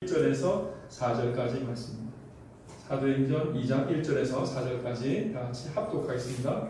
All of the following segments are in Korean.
1절에서 4절까지 말씀입니다. 사도행전 2장 1절에서 4절까지 다 같이 합독하겠습니다.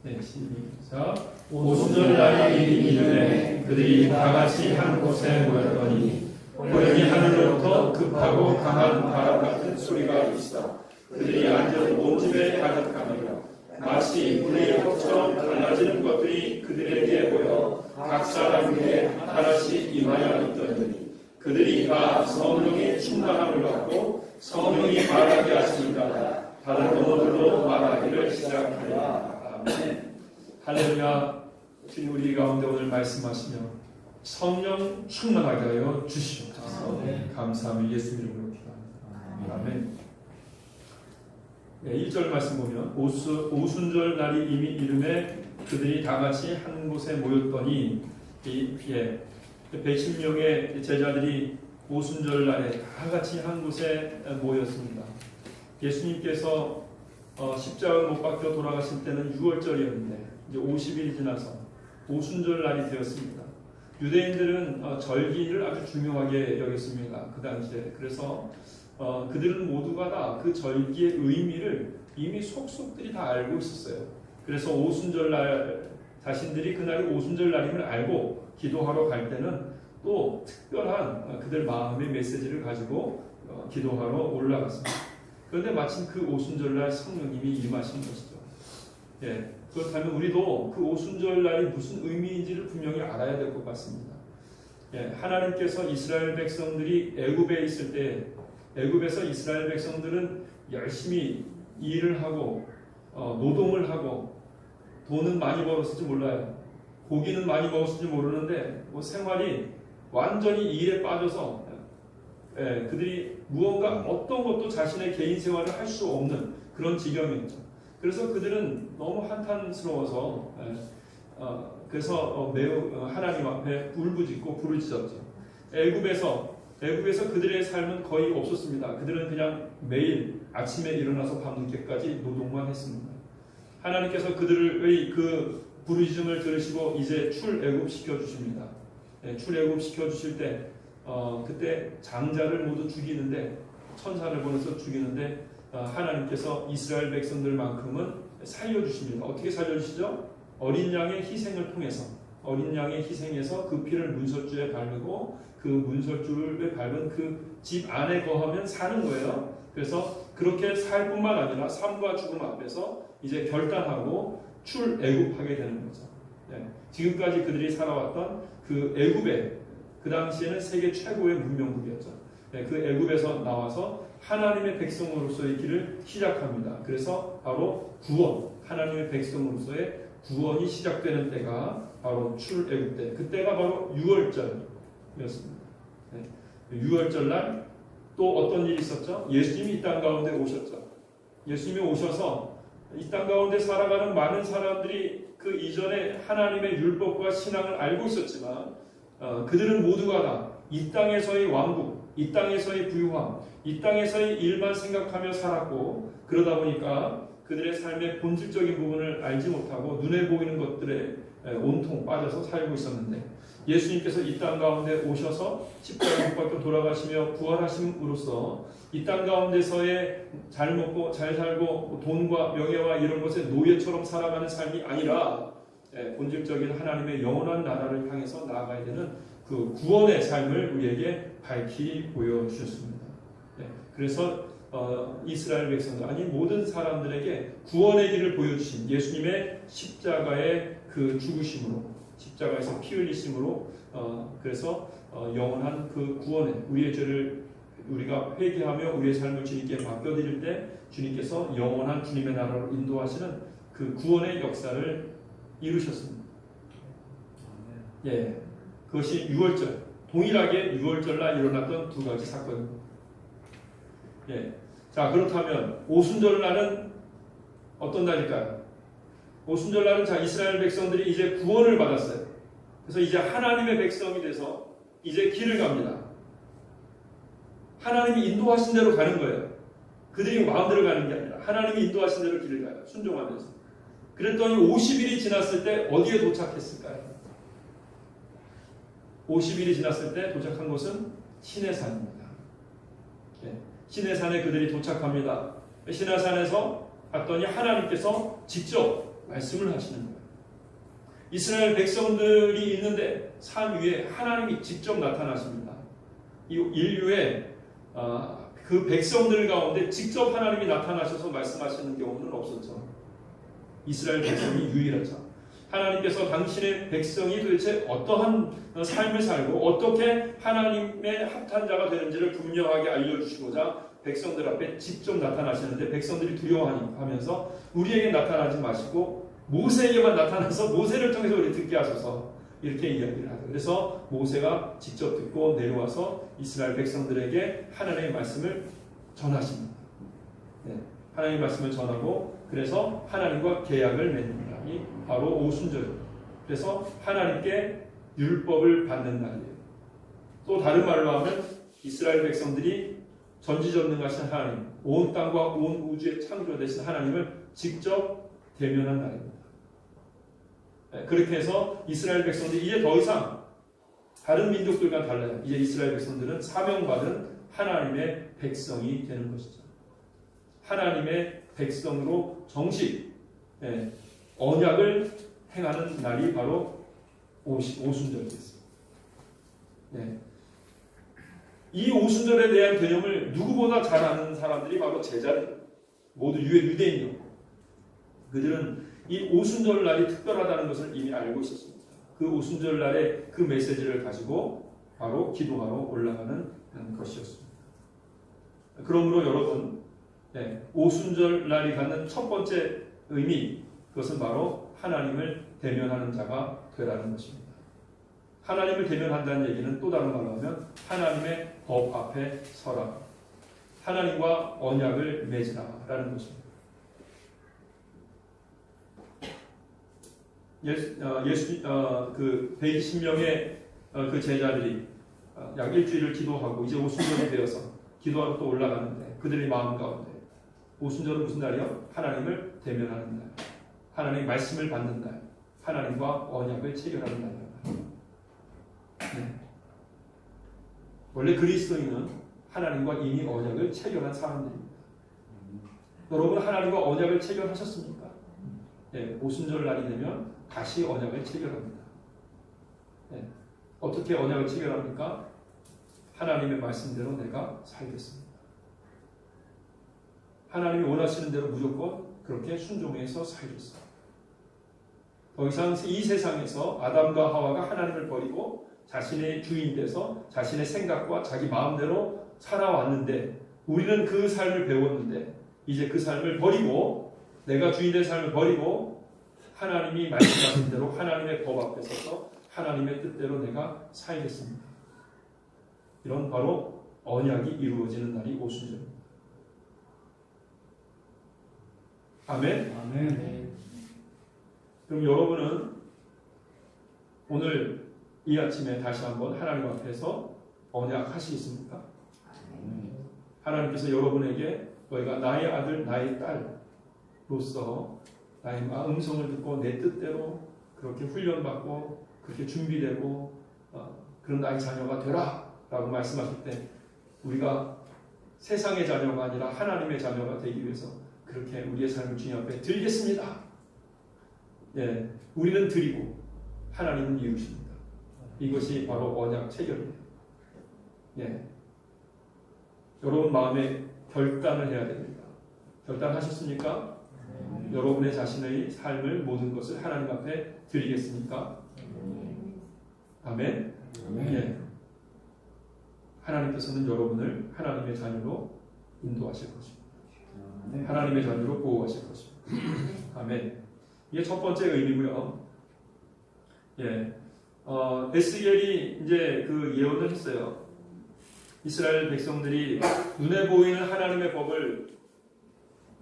네, 시작. 오순절날이 이르매 그들이 다 같이 한 곳에 모였더니 호련히 하늘로부터 급하고 강한 바람 같은 소리가 있어 그들이 앉은 온 집에 가득하며 마치 물의 폭처럼 갈라지는 것들이 그들에게 보여 각 사람에게 하나씩 임하여 있더니 그들이 다 성령의 충만함을 받고 성령이 말하게 하시니까 다른 언어들로 말하기를 시작하리라. 아멘. 할렐루야. 주님 우리 가운데 오늘 말씀하시며 성령 충만하게 하여 주시옵소서. 감사하며 예수 이름으로 기도합니다. 아멘. 네, 1절 말씀 보면 오순절 날이 이미 이름에 그들이 다 같이 한 곳에 모였더니 110명의 제자들이 오순절 날에 다 같이 한 곳에 모였습니다. 예수님께서 십자가 못 박혀 돌아가실 때는 6월절이었는데 이제 50일이 지나서 오순절 날이 되었습니다. 유대인들은 절기를 아주 중요하게 여겼습니다. 그 당시에. 그래서 그들은 모두가 다 그 절기의 의미를 이미 속속들이 다 알고 있었어요. 그래서 오순절날 자신들이 그날이 오순절날임을 알고 기도하러 갈 때는 또 특별한 그들 마음의 메시지를 가지고 기도하러 올라갔습니다. 그런데 마침 그 오순절날 성령님이 임하신 것이죠. 예, 그렇다면 우리도 그 오순절날이 무슨 의미인지를 분명히 알아야 될 것 같습니다. 예, 하나님께서 이스라엘 백성들이 애굽에 있을 때 애굽에서 이스라엘 백성들은 열심히 일을 하고 노동을 하고 돈은 많이 벌었을지 몰라요. 고기는 많이 먹었을지 모르는데 생활이 완전히 일에 빠져서 그들이 무언가 어떤 것도 자신의 개인 생활을 할 수 없는 그런 지경이었죠. 그래서 그들은 너무 한탄스러워서 그래서 매우 하나님 앞에 울부짖고 부르짖었죠. 애굽에서 그들의 삶은 거의 없었습니다. 그들은 그냥 매일 아침에 일어나서 밤늦게까지 노동만 했습니다. 하나님께서 그들의 그 부르짖음을 들으시고 이제 출애굽 시켜주십니다. 출애굽 시켜주실 때 그때 장자를 모두 죽이는데 천사를 보내서 죽이는데 하나님께서 이스라엘 백성들만큼은 살려주십니다. 어떻게 살려주시죠? 어린 양의 희생을 통해서 어린 양의 희생에서 그 피를 문설주에 바르고 그 문설주를 밟은 그 집 안에 거하면 사는 거예요. 그래서 그렇게 살 뿐만 아니라 삶과 죽음 앞에서 이제 결단하고 출애굽하게 되는 거죠. 지금까지 그들이 살아왔던 그 애굽에 그 당시에는 세계 최고의 문명국이었죠. 그 애굽에서 나와서 하나님의 백성으로서의 길을 시작합니다. 그래서 바로 구원, 하나님의 백성으로서의 구원이 시작되는 때가 바로 출애굽 때, 그때가 바로 6월절이었습니다. 6월절 날 또 어떤 일이 있었죠? 예수님이 이 땅 가운데 오셨죠. 예수님이 오셔서 이 땅 가운데 살아가는 많은 사람들이 그 이전에 하나님의 율법과 신앙을 알고 있었지만 그들은 모두가 다 이 땅에서의 왕국, 이 땅에서의 부유함, 이 땅에서의 일만 생각하며 살았고 그러다 보니까 그들의 삶의 본질적인 부분을 알지 못하고 눈에 보이는 것들에 온통 빠져서 살고 있었는데 예수님께서 이 땅 가운데 오셔서 십자가에 못 박혀 돌아가시며 부활하심으로써 이 땅 가운데서의 잘 먹고 잘 살고 돈과 명예와 이런 것에 노예처럼 살아가는 삶이 아니라 본질적인 하나님의 영원한 나라를 향해서 나아가야 되는 그 구원의 삶을 우리에게 밝히 보여주셨습니다. 그래서 이스라엘 백성들 아니 모든 사람들에게 구원의 길을 보여주신 예수님의 십자가의 그 죽으심으로 십자가에서 피 흘리심으로 그래서 영원한 그 구원의 우리의 죄를 우리가 회개하며 우리의 삶을 주님께 맡겨드릴 때 주님께서 영원한 주님의 나라로 인도하시는 그 구원의 역사를 이루셨습니다. 예, 그것이 6월절 동일하게 6월절날 일어났던 두 가지 사건입니다. 예, 자 그렇다면 오순절날은 어떤 날일까요? 오순절날은 자 이스라엘 백성들이 이제 구원을 받았어요. 그래서 이제 하나님의 백성이 돼서 이제 길을 갑니다. 하나님이 인도하신 대로 가는 거예요. 그들이 마음대로 가는 게 아니라 하나님이 인도하신 대로 길을 가요. 순종하면서. 그랬더니 50일이 지났을 때 어디에 도착했을까요? 50일이 지났을 때 도착한 곳은 시내산입니다. 시내산에 그들이 도착합니다. 시내산에서 봤더니 하나님께서 직접 말씀을 하시는 거예요. 이스라엘 백성들이 있는데 산 위에 하나님이 직접 나타나십니다. 이 인류의 그 백성들 가운데 직접 하나님이 나타나셔서 말씀하시는 경우는 없었죠. 이스라엘 백성이 유일하죠. 하나님께서 당신의 백성이 도대체 어떠한 삶을 살고 어떻게 하나님의 합한 자가 되는지를 분명하게 알려주시고자 백성들 앞에 직접 나타나시는데 백성들이 두려워하면서 우리에게 나타나지 마시고 모세에게만 나타나서 모세를 통해서 우리 듣게 하소서 이렇게 이야기를 하죠. 그래서 모세가 직접 듣고 내려와서 이스라엘 백성들에게 하나님의 말씀을 전하십니다. 네, 하나님의 말씀을 전하고 그래서 하나님과 계약을 맺는 날이 바로 오순절입니다. 그래서 하나님께 율법을 받는 날이에요. 또 다른 말로 하면 이스라엘 백성들이 전지전능하신 하나님, 온 땅과 온 우주의 창조되신 하나님을 직접 대면한 날입니다. 그렇게 해서 이스라엘 백성들이 이제 더 이상 다른 민족들과 달라요. 이제 이스라엘 백성들은 사명받은 하나님의 백성이 되는 것이죠. 하나님의 백성으로 정식 언약을 행하는 날이 바로 오순절이었습니다. 이 오순절에 대한 개념을 누구보다 잘 아는 사람들이 바로 제자들, 모두 유대인이었고 그들은 이 오순절 날이 특별하다는 것을 이미 알고 있었습니다. 그 오순절 날의 그 메시지를 가지고 바로 기도하러 올라가는 것이었습니다. 그러므로 여러분, 오순절 날이 갖는 첫 번째 의미, 그것은 바로 하나님을 대면하는 자가 되라는 것입니다. 하나님을 대면한다는 얘기는 또 다른 말로 하면 하나님의 법 앞에 서라, 하나님과 언약을 맺으라라는 것입니다. 그 120명의 그 제자들이 약 일주일을 기도하고 이제 오순절이 되어서 기도하러 또 올라가는데 그들의 마음 가운데 오순절은 무슨 날이요? 하나님을 대면하는 날, 하나님의 말씀을 받는 날, 하나님과 언약을 체결하는 날입니다. 원래 그리스도인은 하나님과 이미 언약을 체결한 사람들입니다. 여러분 하나님과 언약을 체결하셨습니까? 오순절 날이 되면 다시 언약을 체결합니다. 어떻게 언약을 체결합니까? 하나님의 말씀대로 내가 살겠습니다. 하나님이 원하시는 대로 무조건 그렇게 순종해서 살겠습니다. 더 이상 이 세상에서 아담과 하와가 하나님을 버리고 자신의 주인 돼서 자신의 생각과 자기 마음대로 살아왔는데 우리는 그 삶을 배웠는데 이제 그 삶을 버리고 내가 주인된 삶을 버리고 하나님이 말씀하신 대로 하나님의 법 앞에 서서 하나님의 뜻대로 내가 살겠습니다. 이런 바로 언약이 이루어지는 날이 오순절입니다. 아멘? 아멘. 그럼 여러분은 오늘 이 아침에 다시 한번 하나님 앞에서 언약 하시겠습니까? 하나님께서 여러분에게 너희가 나의 아들, 나의 딸로서 나의 음성을 듣고 내 뜻대로 그렇게 훈련받고 그렇게 준비되고 그런 나의 자녀가 되라 라고 말씀하실 때 우리가 세상의 자녀가 아니라 하나님의 자녀가 되기 위해서 그렇게 우리의 삶을 주님 앞에 드리겠습니다. 우리는 드리고 하나님은 이루십니다. 이것이 바로 언약 체결이에요. 여러분 마음에 결단을 해야 됩니다. 결단하셨습니까? 여러분의 자신의 삶을 모든 것을 하나님 앞에 드리겠습니까? 아멘. 하나님께서는 여러분을 하나님의 자녀로 인도하실 것입니다. 하나님의 자녀로 보호하실 것입니다. 아멘. 이게 첫 번째 의미고요. 에스겔이 이제 그 예언을 했어요. 이스라엘 백성들이 눈에 보이는 하나님의 법을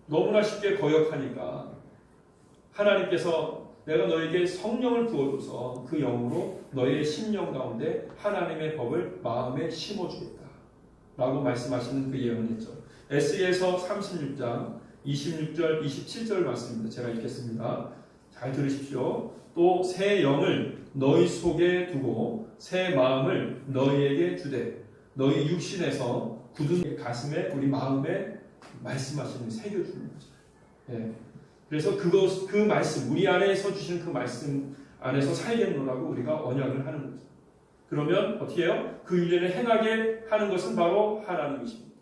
너무나 쉽게 거역하니까 하나님께서 내가 너에게 성령을 부어줘서 그 영으로 너의 심령 가운데 하나님의 법을 마음에 심어주겠다 라고 말씀하시는 그 예언을 했죠. 에스겔서 36장 26절 27절 말씀입니다. 제가 읽겠습니다. 잘 들으십시오. 또 새 영을 너희 속에 두고 새 마음을 너희에게 주되 너희 육신에서 굳은 가슴에 우리 마음에 말씀하시는 새겨주는 거죠. 예. 그래서 그 말씀 우리 안에서 주신 그 말씀 안에서 살겠노라고 우리가 언약을 하는 거죠. 그러면 어떻게 해요? 그 규례를 행하게 하는 것은 바로 하나님이십니다.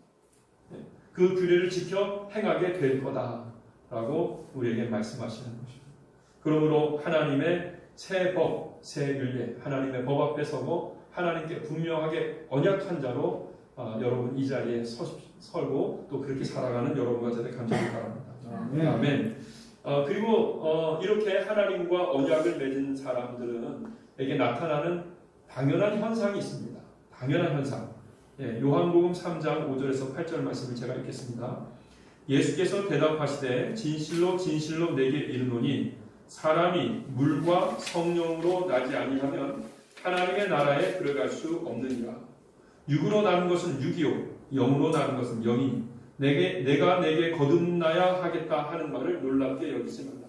예. 그 규례를 지켜 행하게 될 거다라고 우리에게 말씀하시는 것입니다. 그러므로 하나님의 새 법, 새 윤례, 하나님의 법 앞에 서고 하나님께 분명하게 언약한 자로 여러분 이 자리에 서고 또 그렇게 살아가는 여러분과 저를 간절히 바랍니다. 아멘. 그리고 이렇게 하나님과 언약을 맺은 사람들에게 나타나는 당연한 현상이 있습니다. 당연한 현상. 예, 요한복음 3장 5절에서 8절 말씀을 제가 읽겠습니다. 예수께서 대답하시되 진실로 진실로 내게 이르노니 사람이 물과 성령으로 나지 아니하면 하나님의 나라에 들어갈 수 없느니라. 육으로 나는 것은 육이요 영으로 나는 것은 영이니 내가 내게 거듭나야 하겠다 하는 말을 놀랍게 여기지 말라.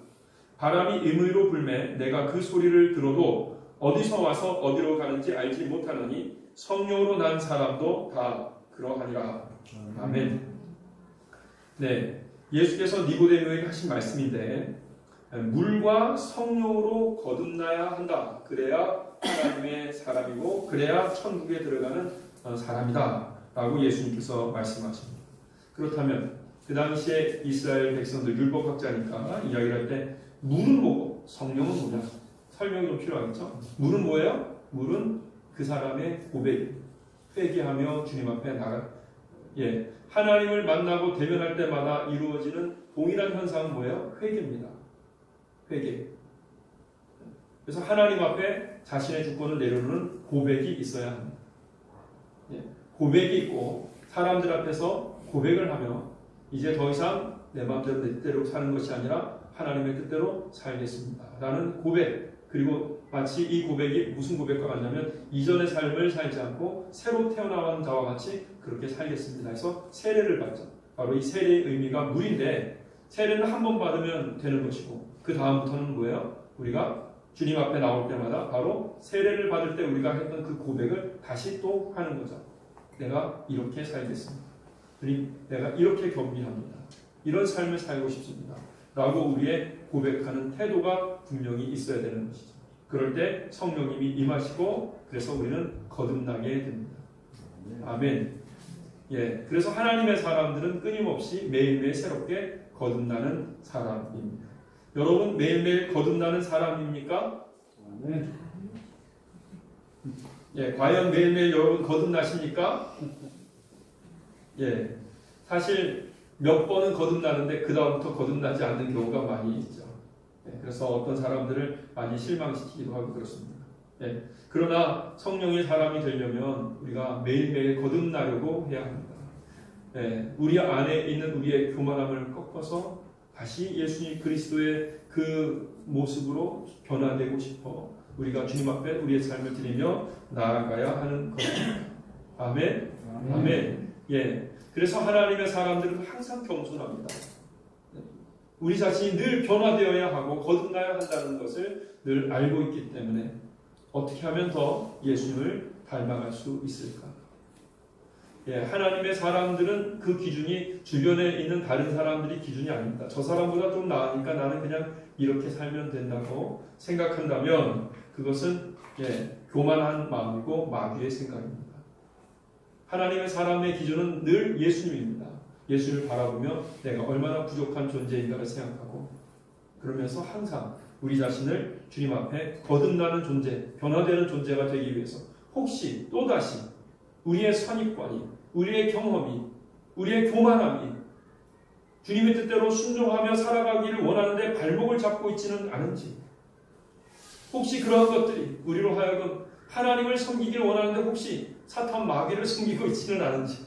바람이 임의로 불매 내가 그 소리를 들어도 어디서 와서 어디로 가는지 알지 못하느니 성령으로 난 사람도 다 그러하니라. 아멘. 네, 예수께서 니고데모에게 하신 말씀인데 물과 성령으로 거듭나야 한다. 그래야 하나님의 사람이고 그래야 천국에 들어가는 사람이다 라고 예수님께서 말씀하십니다. 그렇다면 그 당시에 이스라엘 백성들 율법학자니까 이야기를 할 때 물은 뭐고 성령은 뭐냐? 설명이 좀 필요하겠죠? 물은 뭐예요? 물은 그 사람의 고백, 회개하며 주님 앞에 나가. 예, 하나님을 만나고 대면할 때마다 이루어지는 동일한 현상은 뭐예요? 회개입니다. 회개. 그래서 하나님 앞에 자신의 주권을 내려놓는 고백이 있어야 합니다. 예, 고백이 있고 사람들 앞에서 고백을 하며 이제 더 이상 내 마음대로 내 뜻대로 사는 것이 아니라 하나님의 뜻대로 살겠습니다 라는 고백. 그리고 마치 이 고백이 무슨 고백과 같냐면 이전의 삶을 살지 않고 새로 태어난 자와 같이 그렇게 살겠습니다 해서 세례를 받죠. 바로 이 세례의 의미가 물인데 세례는 한 번 받으면 되는 것이고 그 다음부터는 뭐예요? 우리가 주님 앞에 나올 때마다 바로 세례를 받을 때 우리가 했던 그 고백을 다시 또 하는 거죠. 내가 이렇게 살겠습니다. 내가 이렇게 겸비합니다. 이런 삶을 살고 싶습니다. 라고 우리의 고백하는 태도가 분명히 있어야 되는 것이죠. 그럴 때 성령님이 임하시고 그래서 우리는 거듭나게 됩니다. 아멘. 예, 그래서 하나님의 사람들은 끊임없이 매일매일 새롭게 거듭나는 사람입니다. 여러분 매일매일 거듭나는 사람입니까? 아멘. 예, 과연 매일매일 여러분 거듭나십니까? 예, 사실 몇 번은 거듭나는데 그 다음부터 거듭나지 않는 경우가 많이 있죠. 예, 그래서 어떤 사람들을 많이 실망시키기도 하고 그렇습니다. 예, 그러나 성령의 사람이 되려면 우리가 매일매일 거듭나려고 해야 합니다. 예, 우리 안에 있는 우리의 교만함을 꺾어서 다시 예수님 그리스도의 그 모습으로 변화되고 싶어 우리가 주님 앞에 우리의 삶을 드리며 나아가야 하는 것입니다. 아멘. 아멘. 예. 그래서 하나님의 사람들은 항상 겸손합니다. 우리 자신이 늘 변화되어야 하고 거듭나야 한다는 것을 늘 알고 있기 때문에 어떻게 하면 더 예수님을 닮아갈 수 있을까? 예, 하나님의 사람들은 그 기준이 주변에 있는 다른 사람들이 기준이 아닙니다. 저 사람보다 좀 나으니까 나는 그냥 이렇게 살면 된다고 생각한다면 그것은 교만한 마음이고 마귀의 생각입니다. 하나님의 사람의 기준은 늘 예수님입니다. 예수를 바라보며 내가 얼마나 부족한 존재인가를 생각하고 그러면서 항상 우리 자신을 주님 앞에 거듭나는 존재, 변화되는 존재가 되기 위해서 혹시 또다시 우리의 선입관이, 우리의 경험이, 우리의 교만함이 주님의 뜻대로 순종하며 살아가기를 원하는데 발목을 잡고 있지는 않은지 혹시 그러한 것들이 우리로 하여금 하나님을 섬기기를 원하는데 혹시 사탄 마귀를 섬기고 있지는 않은지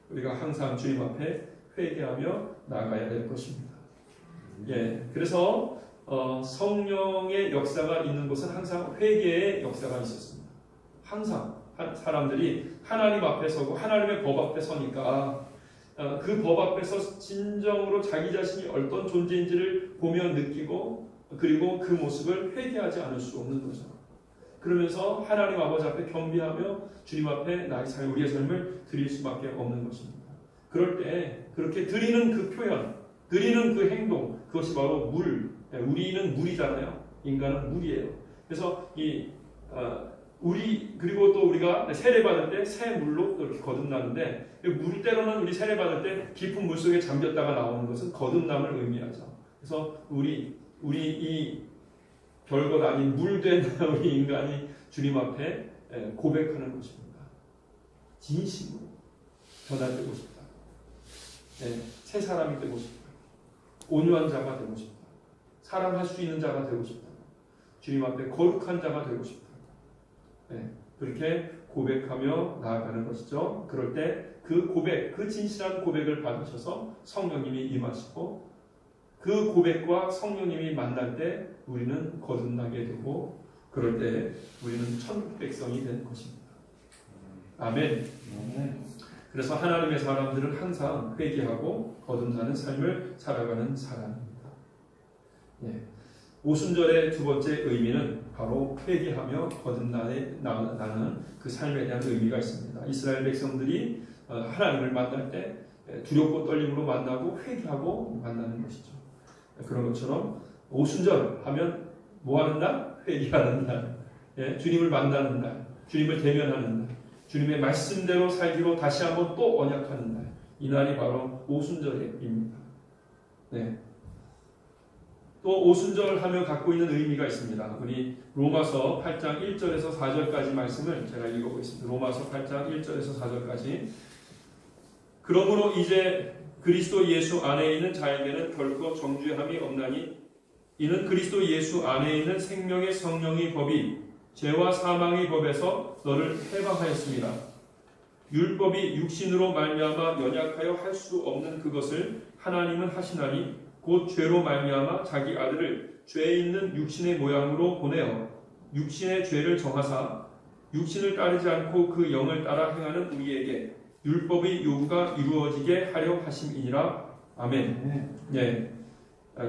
우리가 항상 주님 앞에 회개하며 나아가야 될 것입니다. 예, 그래서 성령의 역사가 있는 곳은 항상 회개의 역사가 있었습니다. 항상 사람들이 하나님 앞에 서고 하나님의 법 앞에 서니까 그 법 앞에서 진정으로 자기 자신이 어떤 존재인지를 보며 느끼고 그리고 그 모습을 회개하지 않을 수 없는 거죠. 그러면서 하나님 아버지 앞에 겸비하며 주님 앞에 나의 삶, 우리의 삶을 드릴 수밖에 없는 것입니다. 그럴 때 그렇게 드리는 그 표현, 드리는 그 행동, 그것이 바로 물. 우리는 물이잖아요. 인간은 물이에요. 그래서 그리고 또 우리가 세례 받을 때 새 물로 이렇게 거듭나는데, 물 때로는 우리 세례 받을 때 깊은 물 속에 잠겼다가 나오는 것은 거듭남을 의미하죠. 그래서 우리 이 별것 아닌 물된 우리 인간이 주님 앞에 고백하는 것입니다. 진심으로 변화되고 싶다. 새 사람이 되고 싶다. 온유한 자가 되고 싶다. 사랑할 수 있는 자가 되고 싶다. 주님 앞에 거룩한 자가 되고 싶다. 그렇게 고백하며 나아가는 것이죠. 그럴 때 그 고백, 그 진실한 고백을 받으셔서 성령님이 임하시고, 그 고백과 성령님이 만날 때 우리는 거듭나게 되고, 그럴 때 우리는 천국 백성이 된 것입니다. 아멘. 그래서 하나님의 사람들은 항상 회개하고 거듭나는 삶을 살아가는 사람입니다. 오순절의 두 번째 의미는 바로 회개하며 거듭나는 그 삶에 대한 의미가 있습니다. 이스라엘 백성들이 하나님을 만날 때 두렵고 떨림으로 만나고 회개하고 만나는 것이죠. 그런 것처럼 오순절 하면 뭐 하는 날? 회개하는 날. 주님을 만나는 날, 주님을 대면하는 날, 주님의 말씀대로 살기로 다시 한번 또 언약하는 날. 이 날이 바로 오순절입니다. 또 오순절 하며 갖고 있는 의미가 있습니다. 우리 로마서 8장 1절에서 4절까지 말씀을 제가 읽어보겠습니다. 로마서 8장 1절에서 4절까지. 그러므로 이제 그리스도 예수 안에 있는 자에게는 결코 정죄함이 없나니 이는 그리스도 예수 안에 있는 생명의 성령의 법이 죄와 사망의 법에서 너를 해방하였습니다. 율법이 육신으로 말미암아 연약하여 할 수 없는 그것을 하나님은 하시나니 곧 죄로 말미암아 자기 아들을 죄 있는 육신의 모양으로 보내어 육신의 죄를 정하사 육신을 따르지 않고 그 영을 따라 행하는 우리에게 율법의 요구가 이루어지게 하려 하심이니라. 아멘.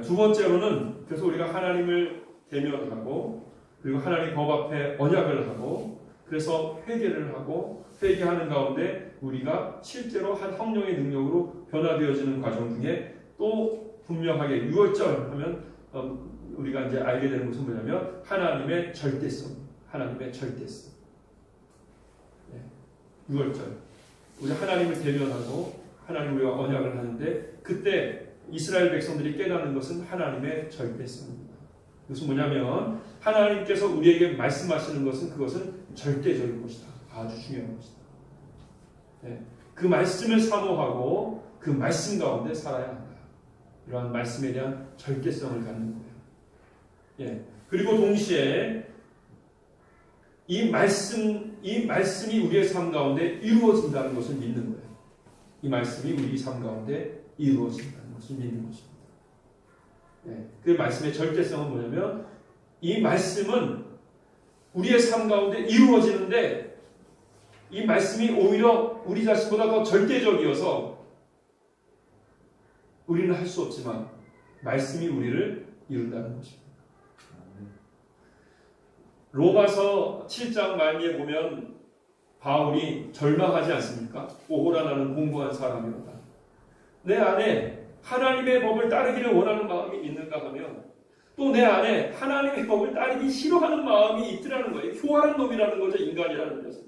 두 번째로는 그래서 우리가 하나님을 대면하고 그리고 하나님 법 앞에 언약을 하고 그래서 회개를 하고 회개하는 가운데 우리가 실제로 한 성령의 능력으로 변화되어지는 과정 중에 또 분명하게 6월절 하면 우리가 이제 알게 되는 것은 뭐냐면 하나님의 절대성, 하나님의 절대성. 6월절 우리 하나님을 대면하고 하나님 우리와 언약을 하는데 그때 이스라엘 백성들이 깨닫는 것은 하나님의 절대성입니다. 그것은 뭐냐면 하나님께서 우리에게 말씀하시는 것은 그것은 절대적인 것이다. 아주 중요한 것이다. 그 말씀을 사모하고 그 말씀 가운데 살아야 한다. 이러한 말씀에 대한 절대성을 갖는 거예요. 그리고 동시에 이 말씀이 우리의 삶 가운데 이루어진다는 것을 믿는 거예요. 이 말씀이 우리 삶 가운데 이루어진다는 것을 믿는 것입니다. 그 말씀의 절대성은 뭐냐면 이 말씀은 우리의 삶 가운데 이루어지는데 이 말씀이 오히려 우리 자신보다 더 절대적이어서 우리는 할 수 없지만 말씀이 우리를 이룬다는 것입니다. 로마서 7장 말미에 보면 바울이 절망하지 않습니까? 오호라 나는 공고한 사람이로다. 내 안에 하나님의 법을 따르기를 원하는 마음이 있는가 하면 또 내 안에 하나님의 법을 따르기 싫어하는 마음이 있더라는 거예요. 교활한 놈이라는 거죠. 인간이라는 것은.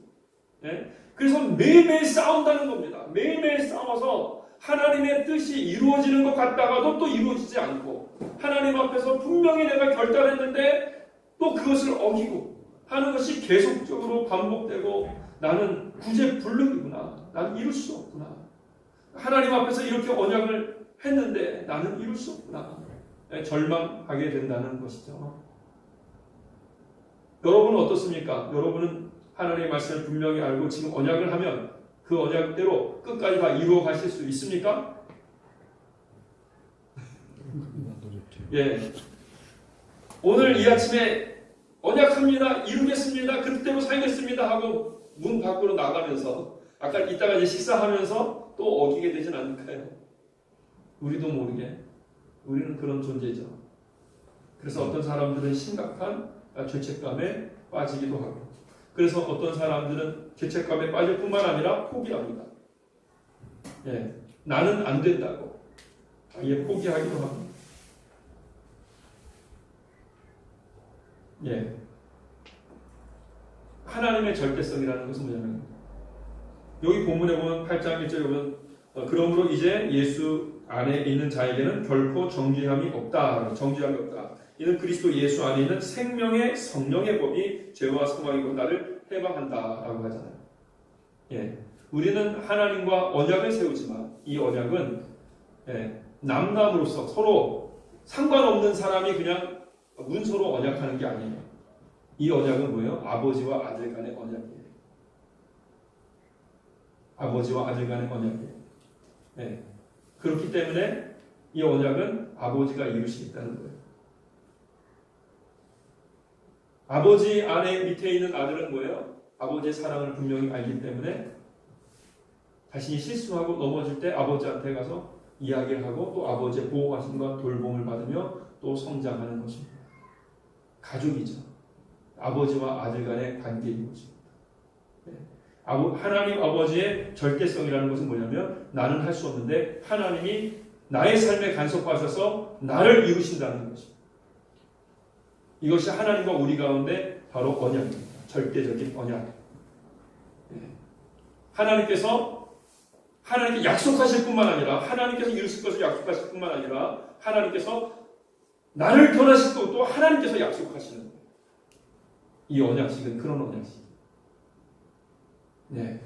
그래서 매일매일 싸운다는 겁니다. 매일매일 싸워서 하나님의 뜻이 이루어지는 것 같다가도 또 이루어지지 않고 하나님 앞에서 분명히 내가 결단했는데 또 그것을 어기고 하는 것이 계속적으로 반복되고 나는 구제불능이구나. 나는 이룰 수 없구나. 하나님 앞에서 이렇게 언약을 했는데 나는 이룰 수 없구나. 절망하게 된다는 것이죠. 여러분은 어떻습니까? 여러분은 하나님의 말씀을 분명히 알고 지금 언약을 하면 그 언약대로 끝까지 다 이루어 가실 수 있습니까? 오늘 이 아침에 언약합니다. 이루겠습니다. 그때로 살겠습니다. 하고 문 밖으로 나가면서 아까 이따가 이제 식사하면서 또 어기게 되진 않을까요? 우리도 모르게 우리는 그런 존재죠. 그래서 어떤 사람들은 심각한 죄책감에 빠지기도 하고, 그래서 어떤 사람들은 죄책감에 빠질 뿐만 아니라 포기합니다. 예, 나는 안 된다고 아예 포기하기도 합니다. 예, 하나님의 절대성이라는 것은 뭐냐면, 여기 본문에 보면 8장 1절에 보면 그러므로 이제 예수 안에 있는 자에게는 결코 정죄함이 없다. 정죄함이 없다. 이는 그리스도 예수 안에 있는 생명의 성령의 법이 죄와 사망의 나를 해방한다라고 하잖아요. 예, 우리는 하나님과 언약을 세우지만 이 언약은 남남으로서 서로 상관없는 사람이 그냥 문서로 언약하는 게 아니에요. 이 언약은 뭐예요? 아버지와 아들 간의 언약이에요. 아버지와 아들 간의 언약이에요. 네. 그렇기 때문에 이 언약은 아버지가 이루시겠다는 거예요. 아버지 안에 밑에 있는 아들은 뭐예요? 아버지의 사랑을 분명히 알기 때문에 자신이 실수하고 넘어질 때 아버지한테 가서 이야기를 하고 또 아버지의 보호하심과 돌봄을 받으며 또 성장하는 것입니다. 가족이죠. 아버지와 아들 간의 관계인 것입니다. 네. 하나님 아버지의 절대성이라는 것은 뭐냐면, 나는 할 수 없는데 하나님이 나의 삶에 간섭하셔서 나를 이루신다는 것입니다. 이것이 하나님과 우리 가운데 바로 언약입니다. 절대적인 언약. 하나님께 약속하실 뿐만 아니라, 하나님께서 이루실 것을 약속하실 뿐만 아니라, 하나님께서 나를 변하실 것도 또 하나님께서 약속하시는 거예요. 이 언약식은 그런 언약식. 네,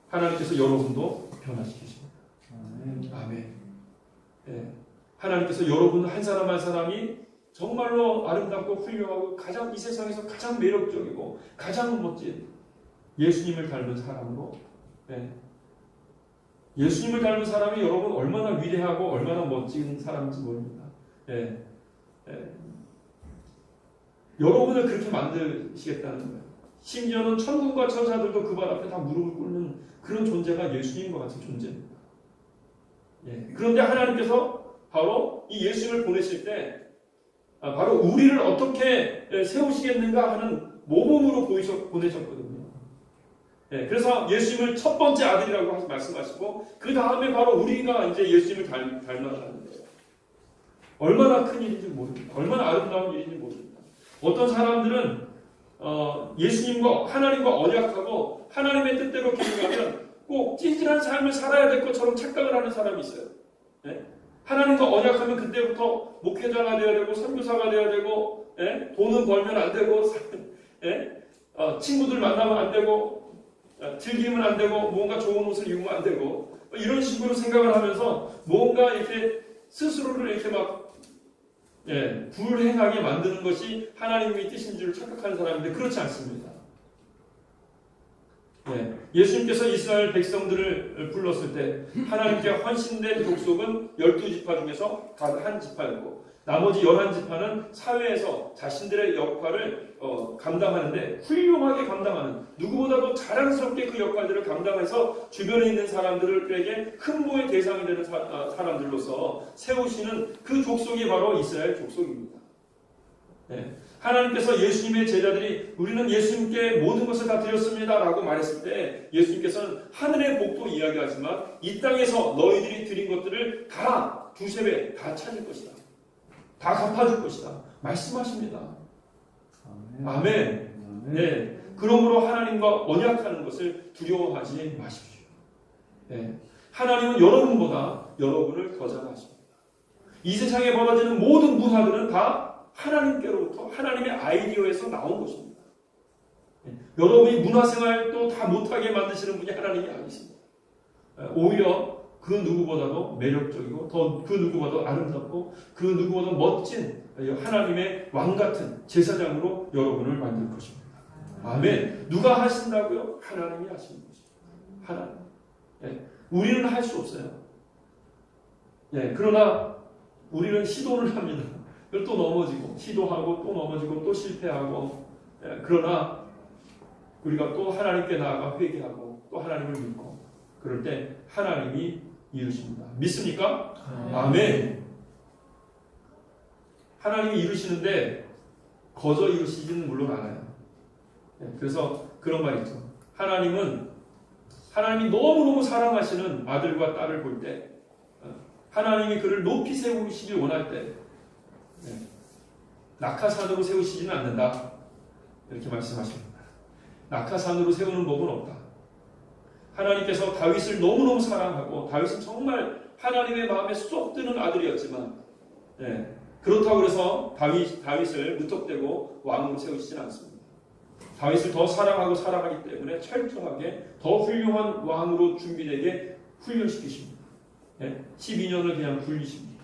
하나님께서 여러분도 변화시키십니다. 아멘. 네, 하나님께서 여러분 한 사람 한 사람이 정말로 아름답고 훌륭하고 가장 이 세상에서 가장 매력적이고 가장 멋진 예수님을 닮은 사람으로, 예수님을 닮은 사람이 여러분 얼마나 위대하고 얼마나 멋진 사람인지 모릅니다. 여러분을 그렇게 만드시겠다는 거예요. 심지어는 천국과 천사들도 그 발 앞에 다 무릎을 꿇는 그런 존재가 예수님과 같은 존재입니다. 그런데 하나님께서 바로 이 예수님을 보내실 때 바로 우리를 어떻게 세우시겠는가 하는 모범으로 보내셨거든요. 그래서 예수님을 첫 번째 아들이라고 말씀하시고 그 다음에 바로 우리가 이제 예수님을 닮아가는 거예요. 얼마나 큰 일인지 모릅니다. 얼마나 아름다운 일인지 모릅니다. 어떤 사람들은 예수님과 하나님과 언약하고 하나님의 뜻대로 기도하면 꼭 찌질한 삶을 살아야 될 것처럼 착각을 하는 사람이 있어요. 하나님과 언약하면 그때부터 목회자가 되어야 되고 선교사가 되어야 되고 돈은 벌면 안 되고 친구들 만나면 안 되고 즐기면 안 되고 뭔가 좋은 옷을 입으면 안 되고 이런 식으로 생각을 하면서 뭔가 이렇게 스스로를 이렇게 막 불행하게 만드는 것이 하나님의 뜻인 줄 착각하는 사람인데 그렇지 않습니다. 예수님께서 이스라엘 백성들을 불렀을 때 하나님께 헌신된 족속은 12지파 중에서 단 한 지파였고 나머지 11지파는 사회에서 자신들의 역할을 감당하는데 훌륭하게 감당하는, 누구보다도 자랑스럽게 그 역할들을 감당해서 주변에 있는 사람들에게 흠모의 대상이 되는 사람들로서 세우시는 그 족속이 바로 이스라엘 족속입니다. 하나님께서 예수님의 제자들이 우리는 예수님께 모든 것을 다 드렸습니다 라고 말했을 때 예수님께서는 하늘의 복도 이야기하지만 이 땅에서 너희들이 드린 것들을 다 두세 배 다 찾을 것이다. 다 갚아줄 것이다. 말씀하십니다. 아멘. 그러므로 하나님과 언약하는 것을 두려워하지 마십시오. 하나님은 여러분보다 여러분을 더 잘하십니다. 이 세상에 벌어지는 모든 문화들은 다 하나님께로부터 하나님의 아이디어에서 나온 것입니다. 여러분이 문화생활도 다 못하게 만드시는 분이 하나님이 아니십니다. 오히려 그 누구보다도 매력적이고 더 그 누구보다도 아름답고 그 누구보다도 멋진 하나님의 왕같은 제사장으로 여러분을 만들 것입니다. 아멘. 누가 하신다고요? 하나님이 하시는 것입니다. 하나님. 우리는 할 수 없어요. 그러나 우리는 시도를 합니다. 또 넘어지고 시도하고 또 넘어지고 또 실패하고 그러나 우리가 또 하나님께 나아가 회개하고 또 하나님을 믿고 그럴 때 하나님이 이루십니다. 믿습니까? 아멘. 하나님이 이루시는데 거저 이루시지는 물론 않아요. 그래서 그런 말 있죠. 하나님이 너무너무 사랑하시는 아들과 딸을 볼 때, 하나님이 그를 높이 세우시길 원할 때, 낙하산으로 세우시지는 않는다. 이렇게 말씀하십니다. 낙하산으로 세우는 법은 없다. 하나님께서 다윗을 너무너무 사랑하고, 다윗은 정말 하나님의 마음에 쏙 드는 아들이었지만, 그렇다고 해서 다윗을 무턱대고 왕으로 세우시진 않습니다. 다윗을 더 사랑하고 사랑하기 때문에 철저하게 더 훌륭한 왕으로 준비되게 훈련시키십니다. 12년을 그냥 굴리십니다.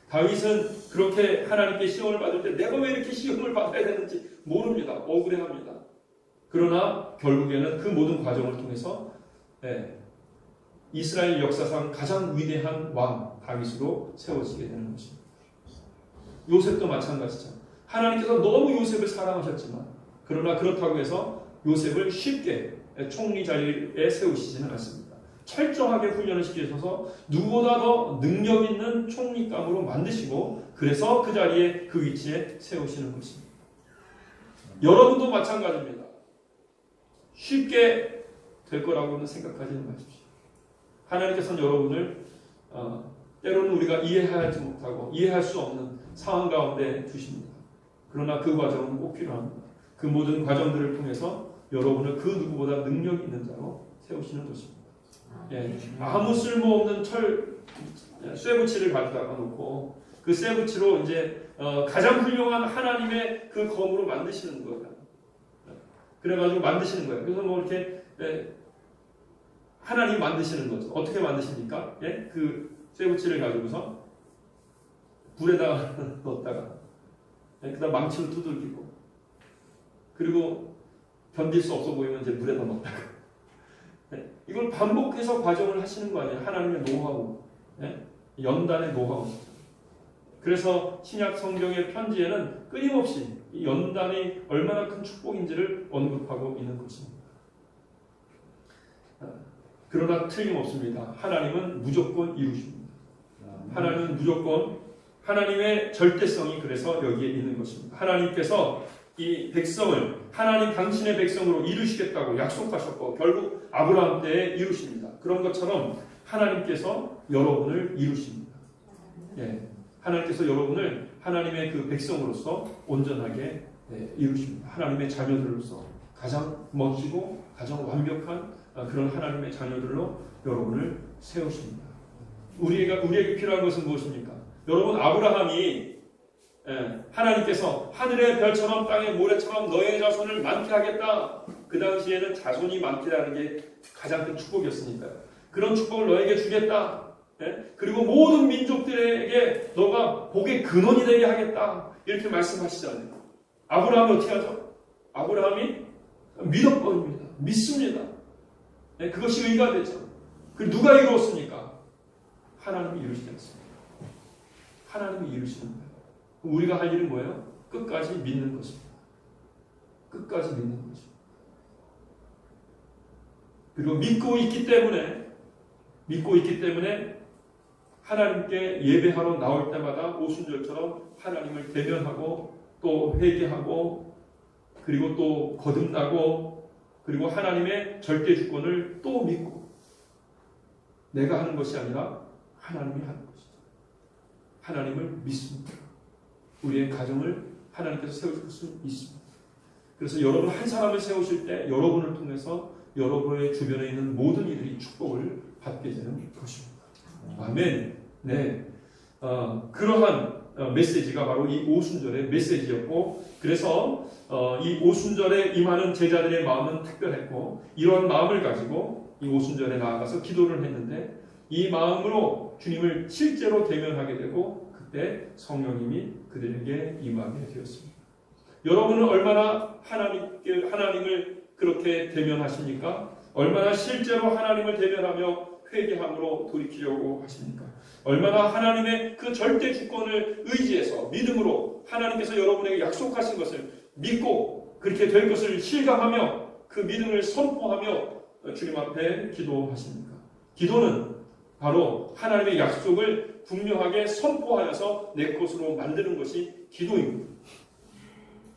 다윗은 그렇게 하나님께 시험을 받을 때 내가 왜 이렇게 시험을 받아야 되는지 모릅니다. 억울해합니다. 그러나 결국에는 그 모든 과정을 통해서 이스라엘 역사상 가장 위대한 왕 다윗으로 세워지게 되는 것입니다. 요셉도 마찬가지죠. 하나님께서 너무 요셉을 사랑하셨지만, 그러나 그렇다고 해서 요셉을 쉽게 총리 자리에 세우시지는 않습니다. 철저하게 훈련을 시키셔서 누구보다 더 능력 있는 총리감으로 만드시고, 그래서 그 자리에, 그 위치에 세우시는 것입니다. 여러분도 마찬가지입니다. 쉽게 될 거라고는 생각하지는 마십시오. 하나님께서는 여러분을 때로는 우리가 이해하지 못하고 이해할 수 없는 상황 가운데 두십니다. 그러나 그 과정은 꼭 필요합니다. 그 모든 과정들을 통해서 여러분을 그 누구보다 능력 있는 자로 세우시는 것입니다. 아무 쓸모없는 쇠붙이를 가져다가 놓고 그 쇠붙이로 이제 가장 훌륭한 하나님의 그 검으로 만드시는 거예요. 그래가지고 만드시는 거예요. 그래서 뭐 이렇게 하나님 만드시는 거죠. 어떻게 만드십니까? 그 쇠붙이를 가지고서 불에다가 넣었다가 그다음 망치로 두들기고, 그리고 견딜 수 없어 보이면 이제 물에다 넣었다가 이걸 반복해서 과정을 하시는 거 아니에요. 하나님의 노하우, 연단의 노하우. 그래서 신약 성경의 편지에는 끊임없이 이 연단이 얼마나 큰 축복인지를 언급하고 있는 것입니다. 그러나 틀림없습니다. 하나님은 무조건 이루십니다. 하나님은 무조건, 하나님의 절대성이 그래서 여기에 있는 것입니다. 하나님께서 이 백성을 하나님 당신의 백성으로 이루시겠다고 약속하셨고 결국 아브라함 때에 이루십니다. 그런 것처럼 하나님께서 여러분을 이루십니다. 하나님께서 여러분을 하나님의 그 백성으로서 온전하게 이루십니다. 하나님의 자녀들로서 가장 멋지고 가장 완벽한 그런 하나님의 자녀들로 여러분을 세우십니다. 우리에게 필요한 것은 무엇입니까? 여러분, 아브라함이 하나님께서 하늘의 별처럼 땅의 모래처럼 너의 자손을 많게 하겠다. 그 당시에는 자손이 많게라는 게 가장 큰 축복이었으니까요. 그런 축복을 너에게 주겠다. 그리고 모든 민족들에게 너가 복의 근원이 되게 하겠다. 이렇게 말씀하시잖아요. 아브라함이 어떻게 하죠? 아브라함이 믿어버립니다. 믿습니다. 그것이 의가 되죠. 그리고 누가 이루었습니까? 하나님이 이루시지 않습니다. 하나님이 이루시는 거예요. 우리가 할 일은 뭐예요? 끝까지 믿는 것입니다. 끝까지 믿는 것입니다. 그리고 믿고 있기 때문에 하나님께 예배하러 나올 때마다 오순절처럼 하나님을 대면하고 또 회개하고 그리고 또 거듭나고 그리고 하나님의 절대 주권을 또 믿고, 내가 하는 것이 아니라 하나님이 하는 것이죠. 하나님을 믿습니다. 우리의 가정을 하나님께서 세우실 것을 믿습니다. 그래서 여러분 한 사람을 세우실 때 여러분을 통해서 여러분의 주변에 있는 모든 이들이 축복을 받게 되는 것입니다. 아멘. 그러한 메시지가 바로 이 오순절의 메시지였고, 그래서 이 오순절에 임하는 제자들의 마음은 특별했고, 이러한 마음을 가지고 이 오순절에 나아가서 기도를 했는데, 이 마음으로 주님을 실제로 대면하게 되고 그때 성령님이 그들에게 임하게 되었습니다. 여러분은 얼마나 하나님을 그렇게 대면하십니까? 얼마나 실제로 하나님을 대면하며 회개함으로 돌이키려고 하십니까? 얼마나 하나님의 그 절대 주권을 의지해서 믿음으로 하나님께서 여러분에게 약속하신 것을 믿고 그렇게 될 것을 실감하며 그 믿음을 선포하며 주님 앞에 기도하십니까? 기도는 바로 하나님의 약속을 분명하게 선포하여서 내 것으로 만드는 것이 기도입니다.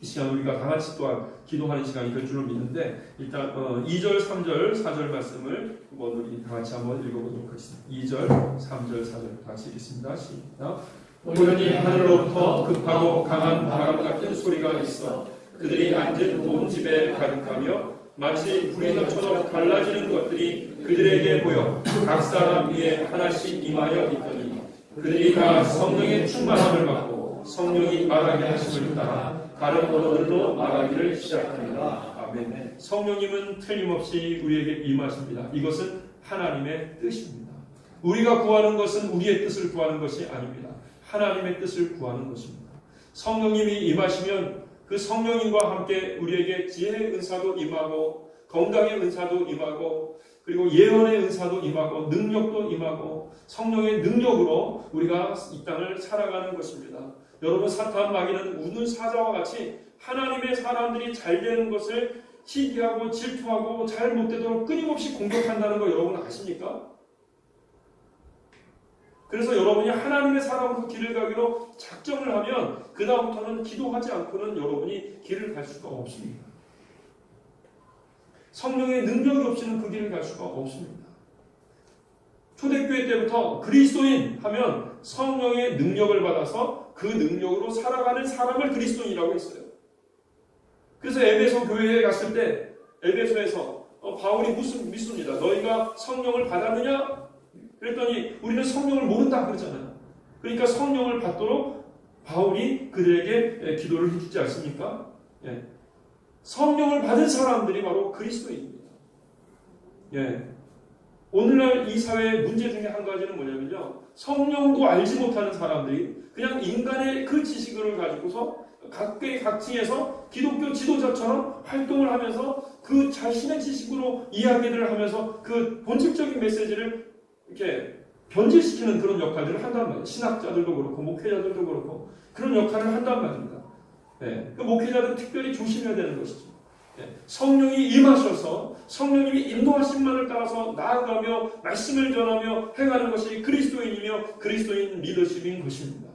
이 시간 우리가 다 같이 또한 기도하는 시간이 될 줄로 믿는데 일단 2절, 3절, 4절 말씀을 한번 우리 다 같이 한번 읽어보도록 하겠습니다. 2절, 3절, 4절 같이 읽겠습니다. 시작. 우연히 하늘로부터 급하고 강한 바람 같은 소리가 있어 그들이 앉은 온 집에 가득하며 마치 불이 덮쳐서 갈라지는 것들이 그들에게 보여 각 사람 위에 하나씩 임하여 있더니 그들이 다 성령의 충만함을 받고 성령이 말하게 하심을 따라 다른 언어들로 말하기를 시작합니다. 아멘. 성령님은 틀림없이 우리에게 임하십니다. 이것은 하나님의 뜻입니다. 우리가 구하는 것은 우리의 뜻을 구하는 것이 아닙니다. 하나님의 뜻을 구하는 것입니다. 성령님이 임하시면 그 성령님과 함께 우리에게 지혜의 은사도 임하고 건강의 은사도 임하고 그리고 예언의 은사도 임하고 능력도 임하고 성령의 능력으로 우리가 이 땅을 살아가는 것입니다. 여러분 사탄 마귀는 우는 사자와 같이 하나님의 사람들이 잘 되는 것을 시기하고 질투하고 잘 못되도록 끊임없이 공격한다는 거 여러분 아십니까? 그래서 여러분이 하나님의 사람으로 길을 가기로 작정을 하면 그 다음부터는 기도하지 않고는 여러분이 길을 갈 수가 없습니다. 성령의 능력이 없이는 그 길을 갈 수가 없습니다. 초대교회 때부터 그리스도인 하면 성령의 능력을 받아서 그 능력으로 살아가는 사람을 그리스도인이라고 했어요. 그래서 에베소 교회에 갔을 때 에베소에서 바울이 묻습니다. 너희가 성령을 받았느냐? 그랬더니 우리는 성령을 모른다 그러잖아요. 그러니까 성령을 받도록 바울이 그들에게 기도를 해주지 않습니까? 예. 성령을 받은 사람들이 바로 그리스도인입니다. 예. 오늘날 이 사회의 문제 중에 한 가지는 뭐냐면요. 성령도 알지 못하는 사람들이 그냥 인간의 그 지식을 가지고서 각계의 각층에서 기독교 지도자처럼 활동을 하면서 그 자신의 지식으로 이야기를 하면서 그 본질적인 메시지를 이렇게 변질시키는 그런 역할들을 한단 말이에요. 신학자들도 그렇고 목회자들도 그렇고 그런 역할을 한단 말입니다. 네. 그 목회자들은 특별히 조심해야 되는 것이죠. 네. 성령이 임하셔서 성령님이 인도하심만을 따라서 나아가며 말씀을 전하며 행하는 것이 그리스도인이며 그리스도인 리더십인 것입니다.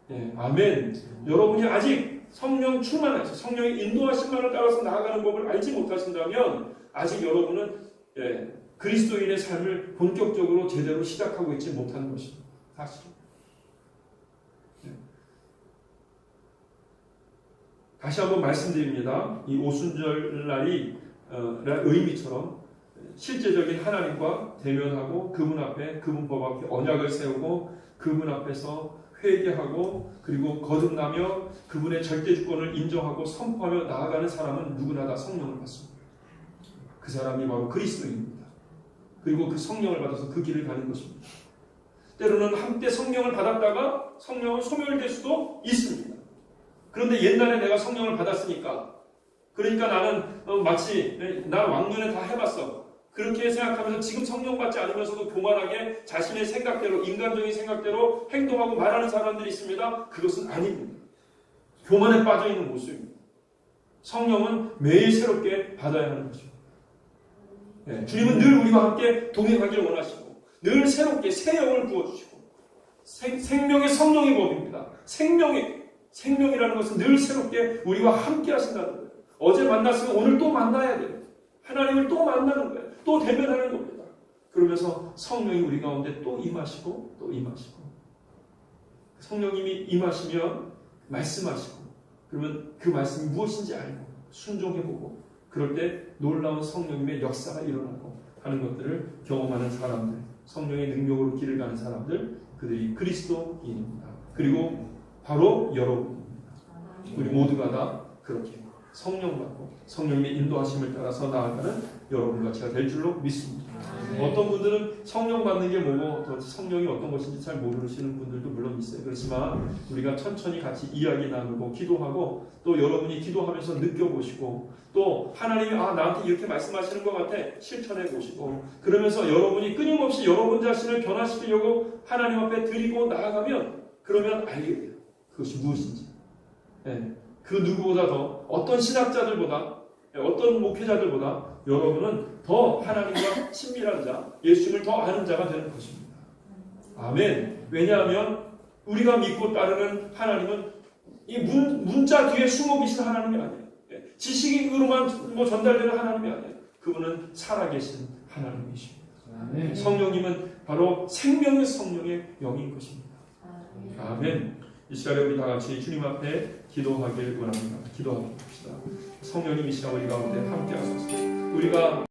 네. 아멘. 여러분이 아직 성령 충만해서 성령의 인도하심만을 따라서 나아가는 법을 알지 못하신다면 아직 여러분은 그리스도인의 삶을 본격적으로 제대로 시작하고 있지 못하는 것입니다. 사실. 다시 한번 말씀드립니다. 이 오순절날이 의미처럼 실제적인 하나님과 대면하고 그분 앞에 그분 법 앞에 언약을 세우고 그분 앞에서 회개하고 그리고 거듭나며 그분의 절대 주권을 인정하고 선포하며 나아가는 사람은 누구나 다 성령을 받습니다. 그 사람이 바로 그리스도입니다. 그리고 그 성령을 받아서 그 길을 가는 것입니다. 때로는 한때 성령을 받았다가 성령은 소멸될 수도 있습니다. 그런데 옛날에 내가 성령을 받았으니까 그러니까 나는 마치 나 왕년에 다 해봤어. 그렇게 생각하면서 지금 성령 받지 않으면서도 교만하게 자신의 생각대로 인간적인 생각대로 행동하고 말하는 사람들이 있습니다. 그것은 아닙니다. 교만에 빠져있는 모습입니다. 성령은 매일 새롭게 받아야 하는 것입니다. 주님은 늘 우리와 함께 동행하기를 원하시고 늘 새롭게 새 영을 부어주시고 생명의 성령의 법입니다. 생명이라는 것은 늘 새롭게 우리와 함께 하신다는 거예요. 어제 만났으면 오늘 또 만나야 돼요. 하나님을 또 만나는 거예요. 또 대면하는 겁니다. 그러면서 성령이 우리 가운데 또 임하시고 또 임하시고 성령님이 임하시면 말씀하시고 그러면 그 말씀이 무엇인지 알고 순종해보고 그럴 때 놀라운 성령님의 역사가 일어나고 하는 것들을 경험하는 사람들, 성령의 능력으로 길을 가는 사람들, 그들이 그리스도인입니다. 그리고 바로 여러분입니다. 우리 모두가 다 그렇게 성령 받고 성령님의 인도하심을 따라서 나아가는 여러분과 제가 될 줄로 믿습니다. 어떤 분들은 성령 받는 게 뭐고 또 성령이 어떤 것인지 잘 모르시는 분들도 물론 있어요. 그렇지만 우리가 천천히 같이 이야기 나누고 기도하고 또 여러분이 기도하면서 느껴보시고 또 하나님이 나한테 이렇게 말씀하시는 것 같아 실천해 보시고 그러면서 여러분이 끊임없이 여러분 자신을 변화시키려고 하나님 앞에 드리고 나아가면 그러면 알게 돼요. 그것이 무엇인지. 그 누구보다 더 어떤 신학자들보다 어떤 목회자들보다 여러분은 더 하나님과 친밀한 자, 예수님을 더 아는 자가 되는 것입니다. 아멘. 왜냐하면 우리가 믿고 따르는 하나님은 이 문자 뒤에 숨어 계신 하나님이 아니에요. 지식으로만 전달되는 하나님이 아니에요. 그분은 살아계신 하나님이십니다. 성령님은 바로 생명의 성령의 영인 것입니다. 아멘. 이 시간에 우리 다 같이 주님 앞에 기도하길 원합니다. 기도합시다. 성령님 이 시간 우리 가운데 함께 하소서. 우리가